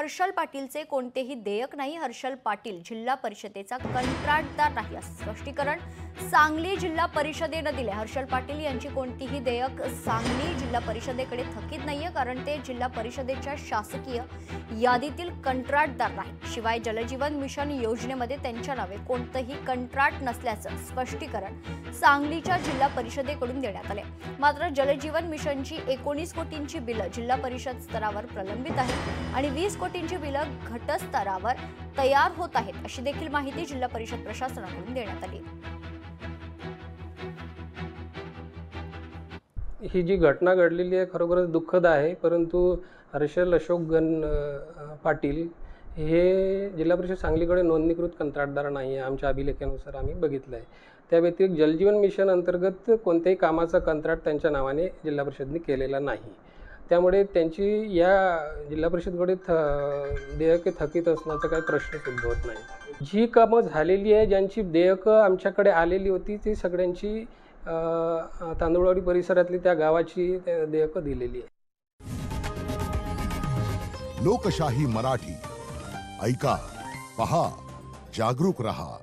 हर्षल पाटीलचे कोणतेही देयक नाही। हर्षल पाटील जिल्हा परिषदेचा कंत्राटदार नाही असं स्पष्टीकरण सांगली जिल्हा परिषदेने दिले। हर्षल पाटील यांची कोणतीही देयक सांगली जिल्हा परिषदेकडे थकीत नाहीये, कारण ते जिल्हा परिषदेच्या शासकीय यादीतील कंत्राटदार नाही। शिवाय जलजीवन मिशन योजनेमध्ये त्यांच्या नावे कोणतेही कंत्राट नसल्याचं स्पष्टीकरण सांगलीच्या जिल्हा परिषदेकडून देण्यात आले। मात्र जलजीवन मिशनची 19 कोटींची बिलं जिल्हा परिषद स्तरावर प्रलंबित आहेत आणि 20 कोटींची बिलं घटस्तरावर तयार होत आहेत, अशी देखील माहिती जिल्हा परिषद प्रशासनाकडून देण्यात आली। ही जी घटना घडलेली आहे खरोखरच दुःखद आहे, परंतु हर्षल अशोक पाटील हे जिल्हा परिषद सांगलीकडे नोंदणीकृत कंत्राटदार नाही आहे। आमच्या अभिलेखानुसार आम्ही बघितलं आहे। त्या व्यतिरिक्त जलजीवन मिशन अंतर्गत कोणत्याही कामाचा कंत्राट त्यांच्या नावाने जिल्हा परिषदेने केलेला नाही। त्यामुळे त्यांची या जिल्हा परिषदकडे देयके थकीत असण्याचा काही प्रश्नच उद्भवत नाही। जी कामं झालेली आहे, ज्यांची देयकं आमच्याकडे आलेली होती, ती सगळ्यांची तांदूळवाडी परिसरातली त्या गावाची देयकं दिलेली आहे। लोकशाही मराठी ऐका, पहा, जागरूक रहा।